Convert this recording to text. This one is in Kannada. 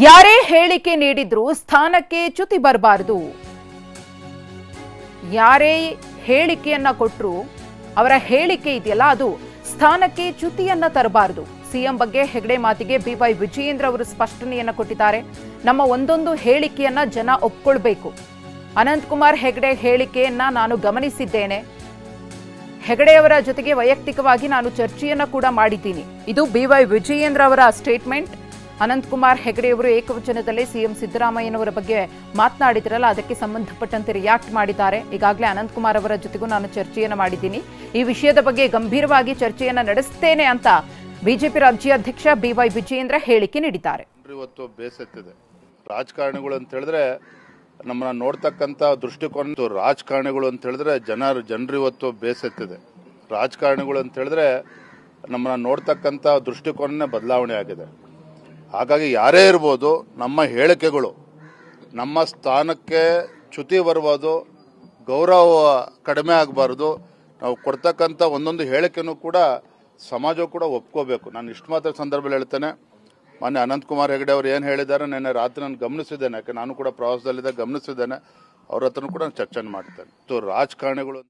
ಯಾರೇ ಹೇಳಿಕೆ ನೀಡಿದ್ರು ಸ್ಥಾನಕ್ಕೆ ಚ್ಯುತಿ ಬರಬಾರದು. ಯಾರೇ ಹೇಳಿಕೆಯನ್ನ ಕೊಟ್ಟರು ಅವರ ಹೇಳಿಕೆ ಇದೆಯಲ್ಲ ಅದು ಸ್ಥಾನಕ್ಕೆ ಚ್ಯುತಿಯನ್ನ ತರಬಾರದು. ಸಿಎಂ ಬಗ್ಗೆ ಹೆಗಡೆ ಮಾತಿಗೆ ಬಿವೈ ವಿಜಯೇಂದ್ರ ಅವರು ಸ್ಪಷ್ಟನೆಯನ್ನ ಕೊಟ್ಟಿದ್ದಾರೆ. ನಮ್ಮ ಒಂದೊಂದು ಹೇಳಿಕೆಯನ್ನ ಜನ ಒಪ್ಕೊಳ್ಬೇಕು. ಅನಂತಕುಮಾರ್ ಹೆಗಡೆ ಹೇಳಿಕೆಯನ್ನ ನಾನು ಗಮನಿಸಿದ್ದೇನೆ. ಹೆಗಡೆಯವರ ಜೊತೆಗೆ ವೈಯಕ್ತಿಕವಾಗಿ ನಾನು ಚರ್ಚೆಯನ್ನ ಕೂಡ ಮಾಡಿದ್ದೀನಿ. ಇದು ಬಿವೈ ವಿಜಯೇಂದ್ರ ಅವರ ಸ್ಟೇಟ್ಮೆಂಟ್. ಅನಂತಕುಮಾರ್ ಹೆಗಡೆಯವರು ಏಕವಚನದಲ್ಲಿ ಸಿಎಂ ಸಿದ್ದರಾಮಯ್ಯನವರ ಬಗ್ಗೆ ಮಾತನಾಡಿದ್ರಲ್ಲ, ಅದಕ್ಕೆ ಸಂಬಂಧಪಟ್ಟಂತೆ ರಿಯಾಕ್ಟ್ ಮಾಡಿದ್ದಾರೆ. ಈಗಾಗಲೇ ಅನಂತಕುಮಾರ್ ಅವರ ಜೊತೆಗೂ ನಾನು ಚರ್ಚೆಯನ್ನು ಮಾಡಿದ್ದೀನಿ. ಈ ವಿಷಯದ ಬಗ್ಗೆ ಗಂಭೀರವಾಗಿ ಚರ್ಚೆಯನ್ನು ನಡೆಸ್ತೇನೆ ಅಂತ ಬಿಜೆಪಿ ರಾಜ್ಯಾಧ್ಯಕ್ಷ ಬಿವೈ ವಿಜಯೇಂದ್ರ ಹೇಳಿಕೆ ನೀಡಿದ್ದಾರೆ. ಇವತ್ತು ಬೇಸತ್ತಿದೆ ರಾಜಕಾರಣಿಗಳು ಅಂತ ಹೇಳಿದ್ರೆ ನಮ್ಮನ್ನ ನೋಡ್ತಕ್ಕಂಥ ದೃಷ್ಟಿಕೋನ, ರಾಜಕಾರಣಿಗಳು ಅಂತ ಹೇಳಿದ್ರೆ ಜನರು ಇವತ್ತು ಬೇಸತ್ತಿದೆ. ರಾಜಕಾರಣಿಗಳು ಅಂತ ಹೇಳಿದ್ರೆ ನಮ್ಮನ್ನ ನೋಡ್ತಕ್ಕಂಥ ದೃಷ್ಟಿಕೋನನೇ ಬದಲಾವಣೆ ಆಗಿದೆ. ಹಾಗಾಗಿ ಯಾರೇ ಇರ್ಬೋದು, ನಮ್ಮ ಹೇಳಿಕೆಗಳು ನಮ್ಮ ಸ್ಥಾನಕ್ಕೆ ಚ್ಯುತಿ ಬರ್ಬೋದು, ಗೌರವ ಕಡಿಮೆ ಆಗಬಾರ್ದು. ನಾವು ಕೊಡ್ತಕ್ಕಂಥ ಒಂದೊಂದು ಹೇಳಿಕೆನೂ ಕೂಡ ಸಮಾಜ ಕೂಡ ಒಪ್ಕೋಬೇಕು. ನಾನು ಇಷ್ಟು ಮಾತ್ರ ಸಂದರ್ಭದಲ್ಲಿ ಹೇಳ್ತೇನೆ, ಮೊನ್ನೆ ಅನಂತಕುಮಾರ್ ಹೆಗಡೆ ಅವರು ಏನು ಹೇಳಿದ್ದಾರೆ ನೆನ್ನೆ ರಾತ್ರಿ ನಾನು ಗಮನಿಸಿದ್ದೇನೆ. ಯಾಕೆ ನಾನು ಕೂಡ ಪ್ರವಾಸದಲ್ಲಿದ್ದಾಗ ಗಮನಿಸಿದ್ದೇನೆ. ಅವ್ರ ಹತ್ರನೂ ಕೂಡ ಚರ್ಚೆ ಮಾಡ್ತೇನೆ. ರಾಜಕಾರಣಿಗಳು